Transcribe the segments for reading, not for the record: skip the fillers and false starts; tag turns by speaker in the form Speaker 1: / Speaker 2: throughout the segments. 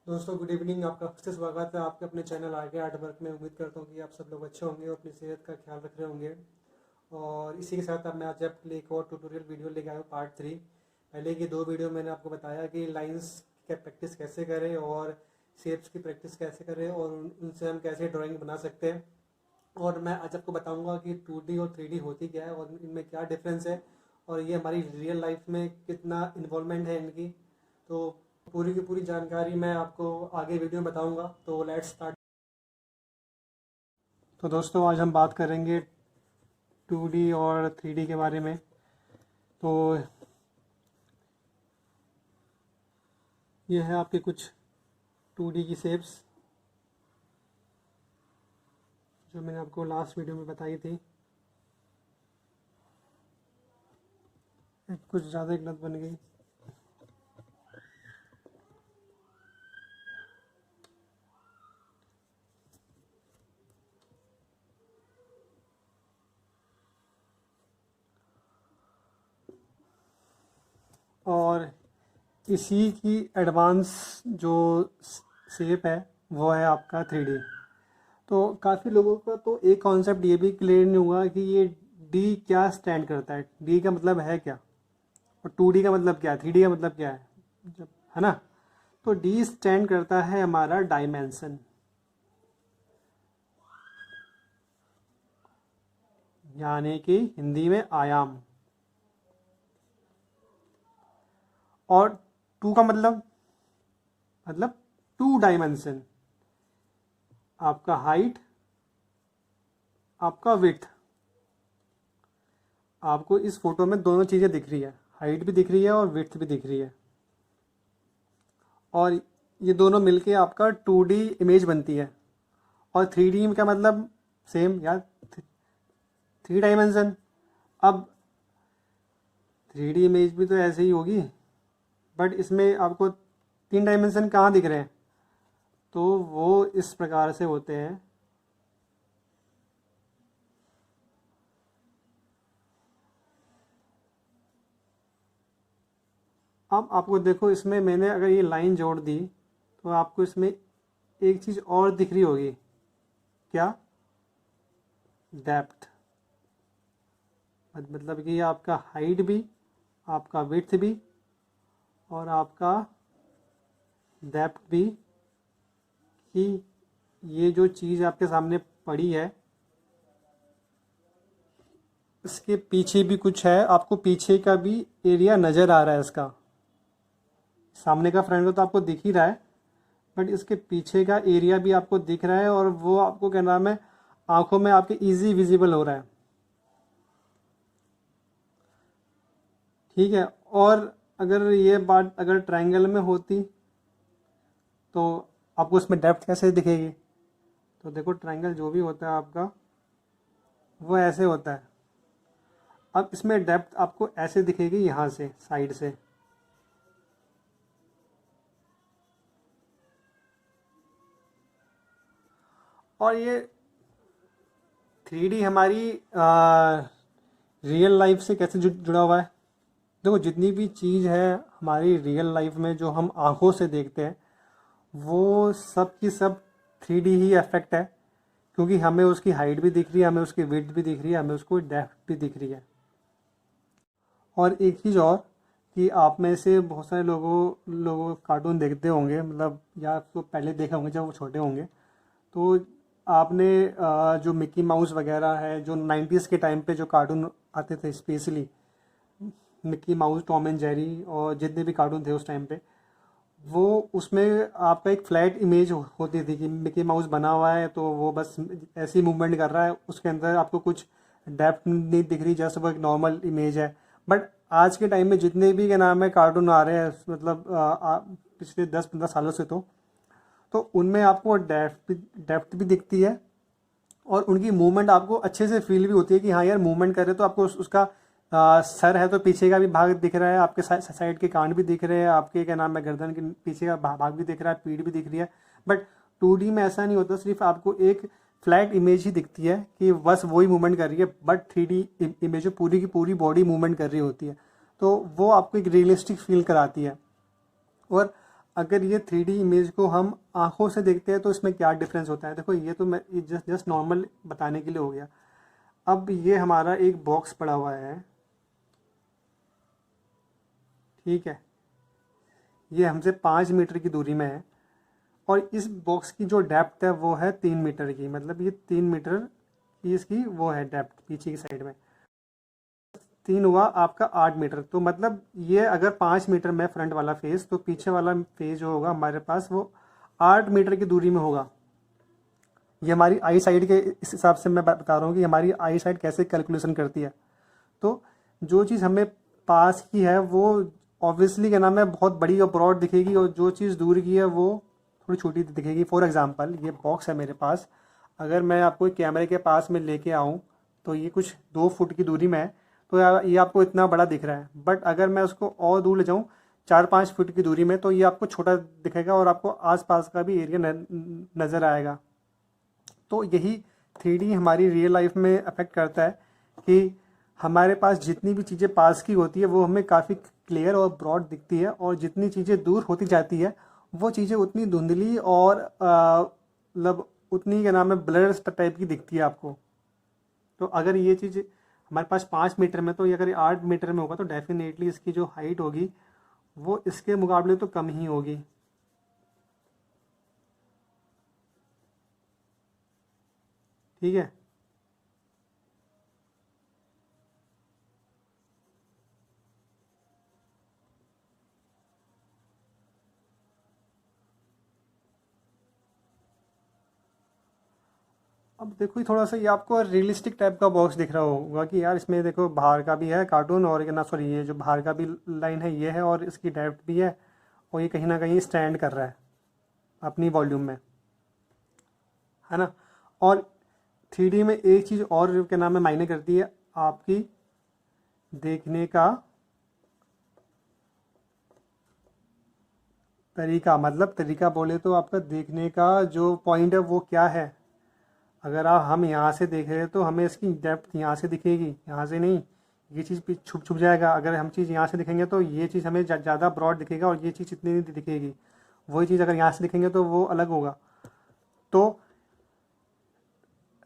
Speaker 1: दोस्तों good evening. आपका फिर से स्वागत है आपके अपने चैनल आगे आर्ट वर्क में। उम्मीद करता हूँ कि आप सब लोग अच्छे होंगे और अपनी सेहत का ख्याल रख रहे होंगे। और इसी के साथ अब मैं आज आपके लिए एक और ट्यूटोरियल वीडियो लेके आया हूँ, पार्ट 3। पहले की 2 वीडियो मैंने आपको बताया कि लाइंस की प्रैक्टिस कैसे करें और शेप्स की प्रैक्टिस कैसे करें और उनसे हम कैसे ड्राइंग बना सकते हैं। और मैं आज आपको बताऊँगा कि 2D और 3D होती क्या है और इनमें क्या डिफरेंस है और ये हमारी रियल लाइफ में कितना इन्वॉल्वमेंट है इनकी। तो पूरी की पूरी जानकारी मैं आपको आगे वीडियो में बताऊंगा। तो लेट्स स्टार्ट। तो दोस्तों आज हम बात करेंगे 2D और 3D के बारे में। तो ये है आपके कुछ 2D की शेप्स जो मैंने आपको लास्ट वीडियो में बताई थी। कुछ ज़्यादा गलत बन गई। और इसी की एडवांस जो शेप है वो है आपका 3D। तो काफ़ी लोगों का तो एक कॉन्सेप्ट ये भी क्लियर नहीं हुआ कि ये डी क्या स्टैंड करता है, डी का मतलब है क्या और 2D का मतलब क्या है, 3D का मतलब क्या है, जब है ना। तो डी स्टैंड करता है हमारा डायमेंशन, यानी कि हिंदी में आयाम। और 2 का मतलब 2 डायमेंशन, आपका हाइट, आपका विड्थ। आपको इस फोटो में दोनों चीज़ें दिख रही है, हाइट भी दिख रही है और विड्थ भी दिख रही है। और ये दोनों मिलके आपका 2D इमेज बनती है। और 3D का मतलब सेम यार, 3 डायमेंशन। अब 3D इमेज भी तो ऐसे ही होगी, बट इसमें आपको 3 डायमेंशन कहाँ दिख रहे हैं। तो वो इस प्रकार से होते हैं। अब आपको देखो, इसमें मैंने अगर ये लाइन जोड़ दी तो आपको इसमें एक चीज़ और दिख रही होगी, क्या, डेप्थ। मतलब कि आपका हाइट भी, आपका विड्थ भी और आपका डेप्थ भी, कि ये जो चीज़ आपके सामने पड़ी है इसके पीछे भी कुछ है। आपको पीछे का भी एरिया नज़र आ रहा है इसका। सामने का फ्रंट का तो आपको दिख ही रहा है, बट इसके पीछे का एरिया भी आपको दिख रहा है और वो आपको क्या नाम है, आंखों में आपके इजी विजिबल हो रहा है। ठीक है। और अगर ये बात अगर ट्रायंगल में होती तो आपको इसमें डेप्थ कैसे दिखेगी। तो देखो, ट्रायंगल जो भी होता है आपका वो ऐसे होता है। अब इसमें डेप्थ आपको ऐसे दिखेगी, यहाँ से साइड से। और ये 3D हमारी रियल लाइफ से कैसे जुड़ा हुआ है। देखो, जितनी भी चीज़ है हमारी रियल लाइफ में जो हम आंखों से देखते हैं वो सब की सब 3D ही अफेक्ट है, क्योंकि हमें उसकी हाइट भी दिख रही है, हमें उसकी विड्थ भी दिख रही है, हमें उसको डेप्थ भी दिख रही है। और एक चीज़ और, कि आप में से बहुत सारे लोगों कार्टून देखते होंगे, मतलब या तो पहले देखा होंगे जब वो छोटे होंगे। तो आपने जो मिक्की माउस वगैरह है, जो 90s के टाइम पे जो कार्टून आते थे, specially Mickey mouse, Tom and Jerry और जितने भी कार्टून थे उस टाइम पे, वो उसमें आपका एक फ्लैट इमेज होती थी कि मिक्की माउस बना हुआ है तो वो बस ऐसी मूवमेंट कर रहा है, उसके अंदर आपको कुछ डेप्थ नहीं दिख रही, जैसे वो एक नॉर्मल इमेज है। बट आज के टाइम में जितने भी क्या नाम है कार्टून आ रहे हैं, मतलब पिछले 10-15 सालों से, तो उनमें आपको डेप्थ भी दिखती है और उनकी मूवमेंट आपको अच्छे से फील भी होती है कि हाँ यार मूवमेंट कर रहे, तो आपको उसका सर है तो पीछे का भी भाग दिख रहा है, आपके साइड के कान भी दिख रहे हैं, आपके क्या नाम है गर्दन के पीछे का भाग भी दिख रहा है, पीठ भी दिख रही है। बट 2D में ऐसा नहीं होता, सिर्फ आपको एक फ्लैट इमेज ही दिखती है कि बस वही मूवमेंट कर रही है। बट 3D इमेज पूरी की पूरी बॉडी मूवमेंट कर रही होती है, तो वो आपको एक रियलिस्टिक फील कराती है। और अगर ये 3D इमेज को हम आंखों से देखते हैं तो इसमें क्या डिफरेंस होता है। देखो ये तो मैं जस्ट नॉर्मल बताने के लिए हो गया। अब ये हमारा एक बॉक्स पड़ा हुआ है, ठीक है, ये हमसे 5 मीटर की दूरी में है और इस बॉक्स की जो डेप्थ है वो है 3 मीटर की, मतलब ये 3 मीटर की इसकी वो है डेप्थ पीछे की साइड में। 3 हुआ आपका 8 मीटर, तो मतलब ये अगर 5 मीटर में फ्रंट वाला फेस, तो पीछे वाला फेस जो होगा हमारे पास वो 8 मीटर की दूरी में होगा। ये हमारी आई साइड के इस हिसाब से मैं बता रहा हूँ कि हमारी आई साइड कैसे कैलकुलेशन करती है। तो जो चीज़ हमें पास की है वो ऑब्वियसली क्या नाम है बहुत बड़ी और ब्रॉड दिखेगी, और जो चीज़ दूर की है वो थोड़ी छोटी दिखेगी। फॉर एग्जांपल ये बॉक्स है मेरे पास, अगर मैं आपको कैमरे के पास में लेके आऊँ तो ये कुछ 2 फुट की दूरी में है, तो ये आपको इतना बड़ा दिख रहा है। बट अगर मैं उसको और दूर ले जाऊँ 4-5 फुट की दूरी में, तो ये आपको छोटा दिखेगा और आपको आसपास का भी एरिया नज़र आएगा। तो यही 3D हमारी रियल लाइफ में अफेक्ट करता है कि हमारे पास जितनी भी चीज़ें पास की होती है वो हमें काफ़ी क्लियर और ब्रॉड दिखती है, और जितनी चीज़ें दूर होती जाती है वो चीज़ें उतनी धुंधली और मतलब उतनी क्या नाम है ब्लर टाइप की दिखती है आपको। तो अगर ये चीज़ हमारे पास 5 मीटर में, तो ये अगर 8 मीटर में होगा तो डेफिनेटली इसकी जो हाइट होगी वो इसके मुकाबले तो कम ही होगी, ठीक है। अब देखो ये थोड़ा सा ये आपको रियलिस्टिक टाइप का बॉक्स दिख रहा होगा कि यार इसमें देखो बाहर का भी है कार्टून, और ना सॉरी ये जो बाहर का भी लाइन है ये है, और इसकी डेप्थ भी है, और ये कहीं ना कहीं स्टैंड कर रहा है अपनी वॉल्यूम में, है ना। और 3D में एक चीज़ और क्या नाम है मायने करती है, आपकी देखने का तरीका, मतलब तरीका बोले तो आपका देखने का जो पॉइंट है वो क्या है। अगर हम यहाँ से देख रहे हैं तो हमें इसकी डेप्थ यहाँ से दिखेगी, यहाँ से नहीं। ये चीज़ छुप छुप जाएगा। अगर हम चीज़ यहाँ से दिखेंगे तो ये चीज़ हमें ज़्यादा ब्रॉड दिखेगा और ये चीज़ इतनी नहीं दिखेगी। वही चीज़ अगर यहाँ से दिखेंगे तो वो अलग होगा। तो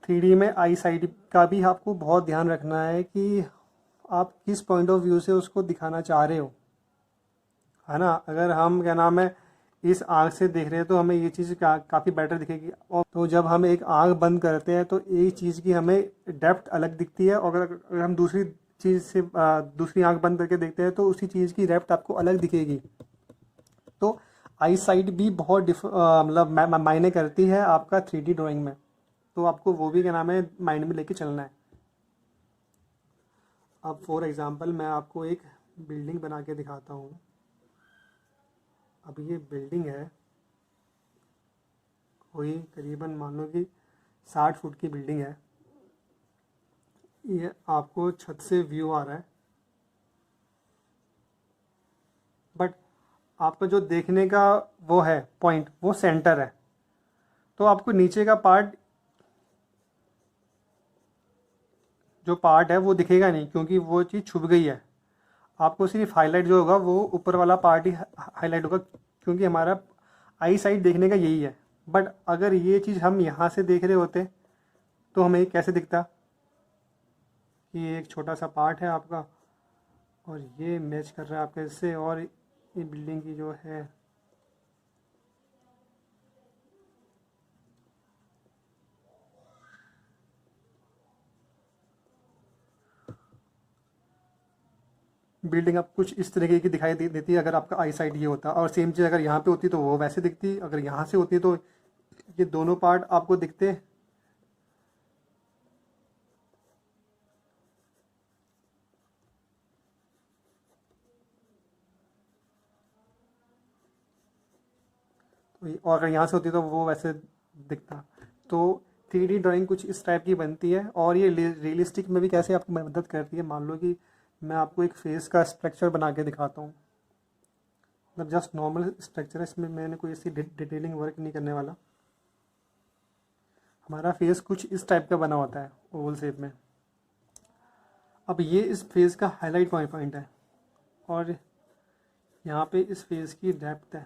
Speaker 1: 3D में आई साइड का भी आपको बहुत ध्यान रखना है कि आप किस पॉइंट ऑफ व्यू से उसको दिखाना चाह रहे हो, है ना। अगर हम क्या नाम है इस आँख से देख रहे हैं तो हमें ये चीज़ काफ़ी बेटर दिखेगी, और तो जब हम एक आँख बंद करते हैं तो एक चीज़ की हमें डेप्थ अलग दिखती है, और अगर हम दूसरी चीज़ से दूसरी आँख बंद करके देखते हैं तो उसी चीज़ की डेप्थ आपको अलग दिखेगी। तो आई साइड भी बहुत मतलब मायने करती है आपका 3D ड्राइंग में, तो आपको वो भी क्या नाम है माइंड में लेके चलना है। अब फॉर एग्ज़ाम्पल मैं आपको एक बिल्डिंग बना के दिखाता हूँ। अब ये बिल्डिंग है कोई करीबन मान लो कि 60 फुट की बिल्डिंग है। ये आपको छत से व्यू आ रहा है, बट आपका जो देखने का वो है पॉइंट वो सेंटर है, तो आपको नीचे का पार्ट जो पार्ट है वो दिखेगा नहीं, क्योंकि वो चीज़ छुप गई है। आपको सिर्फ हाईलाइट जो होगा वो ऊपर वाला पार्ट ही हाईलाइट होगा, क्योंकि हमारा आई साइड देखने का यही है। बट अगर ये चीज़ हम यहाँ से देख रहे होते तो हमें कैसे दिखता कि ये एक छोटा सा पार्ट है आपका, और ये मैच कर रहा है आपके इससे, और ये बिल्डिंग की जो है बिल्डिंग अब कुछ इस तरीके की दिखाई देती है अगर आपका आई साइड ये होता, और सेम चीज़ अगर यहाँ पे होती तो वो वैसे दिखती, अगर यहाँ से होती तो ये दोनों पार्ट आपको दिखते। और अगर यहाँ से होती तो वो वैसे दिखता। तो 3D ड्राइंग कुछ इस टाइप की बनती है, और ये रियलिस्टिक में भी कैसे आपको मदद करती है। मान लो कि मैं आपको एक फेस का स्ट्रक्चर बना के दिखाता हूँ, मतलब जस्ट नॉर्मल स्ट्रक्चर है, इसमें मैंने कोई ऐसी डिटेलिंग वर्क नहीं करने वाला। हमारा फेस कुछ इस टाइप का बना होता है ओवल शेप में। अब ये इस फेस का हाईलाइट पॉइंट है, और यहाँ पे इस फेस की डेप्थ है।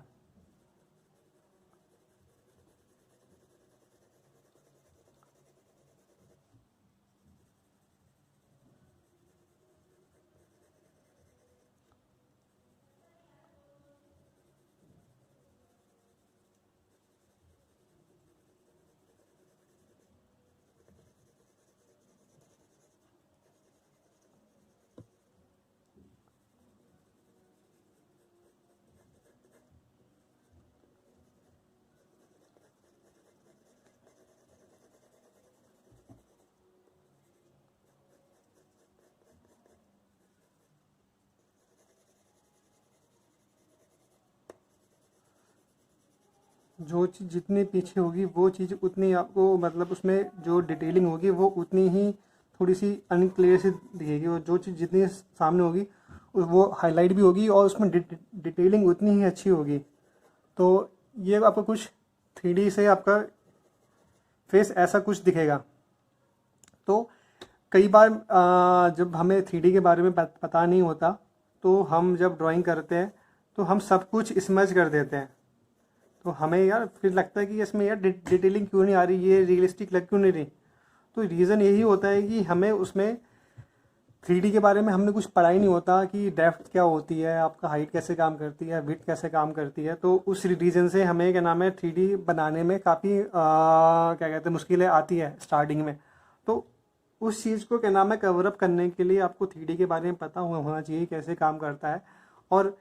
Speaker 1: जो चीज़ जितनी पीछे होगी वो चीज़ उतनी आपको मतलब उसमें जो डिटेलिंग होगी वो उतनी ही थोड़ी सी अनक्लियर सी दिखेगी, और जो चीज़ जितनी सामने होगी वो हाईलाइट भी होगी और उसमें डिटेलिंग उतनी ही अच्छी होगी। तो ये आपको कुछ 3D से आपका फेस ऐसा कुछ दिखेगा। तो कई बार जब हमें 3D के बारे में पता नहीं होता तो हम जब ड्राइंग करते हैं तो हम सब कुछ स्मज कर देते हैं। तो हमें यार फिर लगता है कि इसमें यार डिटेलिंग क्यों नहीं आ रही, ये रियलिस्टिक लग क्यों नहीं रही। तो रीज़न यही होता है कि हमें उसमें 3D के बारे में हमने कुछ पढ़ा ही नहीं होता कि डेप्थ क्या होती है, आपका हाइट कैसे काम करती है, विड्थ कैसे काम करती है। तो उस रीज़न से हमें क्या नाम है 3D बनाने में काफ़ी क्या कहते हैं मुश्किलें आती है स्टार्टिंग में। तो उस चीज़ को क्या नाम है कवर अप करने के लिए आपको 3D के बारे में पता होना चाहिए कैसे काम करता है। और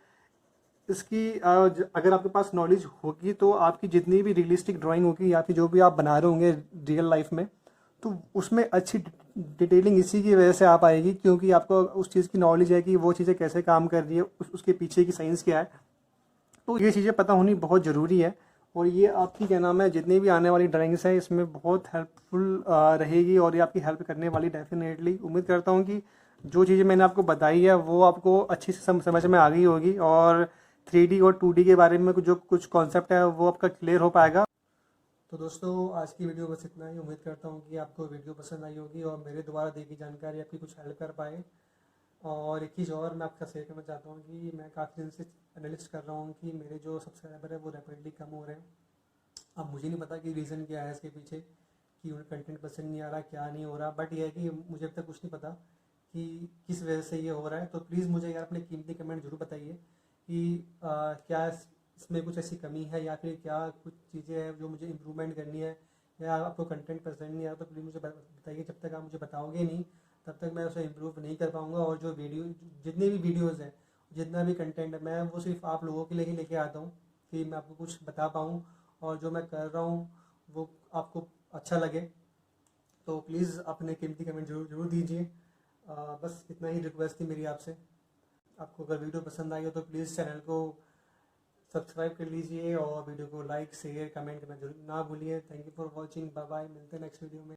Speaker 1: इसकी अगर आपके पास नॉलेज होगी तो आपकी जितनी भी रियलिस्टिक ड्राइंग होगी या फिर जो भी आप बना रहे होंगे रियल लाइफ में, तो उसमें अच्छी डिटेलिंग इसी की वजह से आ पाएगी, क्योंकि आपको उस चीज़ की नॉलेज है कि वो चीज़ें कैसे काम कर रही है, उसके पीछे की साइंस क्या है। तो ये चीज़ें पता होनी बहुत ज़रूरी है। और ये आपकी क्या नाम है जितनी भी आने वाली ड्राइंग्स हैं इसमें बहुत हेल्पफुल रहेगी, और ये आपकी हेल्प करने वाली डेफिनेटली। उम्मीद करता हूँ कि जो चीज़ें मैंने आपको बताई है वो आपको अच्छी से समझ में आ गई होगी, और 3D और 2D के बारे में जो कुछ कॉन्सेप्ट है वो आपका क्लियर हो पाएगा। तो दोस्तों आज की वीडियो बस इतना ही। उम्मीद करता हूँ कि आपको वीडियो पसंद आई होगी और मेरे द्वारा दी गई जानकारी आपकी कुछ हेल्प कर पाए। और एक चीज़ और मैं आपका शेयर करना चाहता हूँ कि मैं काफ़ी दिन से एनालिस्ट कर रहा हूँ कि मेरे जो सब्सक्राइबर है वो रैपिडली कम हो रहे हैं। अब मुझे नहीं पता कि रीज़न क्या है इसके पीछे, कि उन्हें कंटेंट पसंद नहीं आ रहा, क्या नहीं हो रहा, बट ये है कि मुझे अब तक कुछ नहीं पता कि किस वजह से ये हो रहा है। तो प्लीज़ मुझे यार अपने कीमती कमेंट जरूर बताइए कि क्या इसमें कुछ ऐसी कमी है या फिर क्या कुछ चीज़ें हैं जो मुझे इम्प्रूवमेंट करनी है, या आपको कंटेंट पसंद नहीं आ रहा तो प्लीज़ मुझे बताइए। जब तक आप मुझे बताओगे नहीं तब तक मैं उसे इम्प्रूव नहीं कर पाऊँगा। और जो वीडियो जितने भी वीडियोज़ हैं, जितना भी कंटेंट है, मैं वो सिर्फ आप लोगों के लिए ही लेके आता हूँ कि मैं आपको कुछ बता पाऊँ और जो मैं कर रहा हूँ वो आपको अच्छा लगे। तो प्लीज़ अपने कीमती कमेंट जरूर जरूर दीजिए। बस इतना ही रिक्वेस्ट थी मेरी आपसे। आपको अगर वीडियो पसंद आई हो तो प्लीज़ चैनल को सब्सक्राइब कर लीजिए और वीडियो को लाइक शेयर कमेंट करना जरूर ना भूलिए। Thank you for watching. Bye bye, मिलते हैं नेक्स्ट वीडियो में।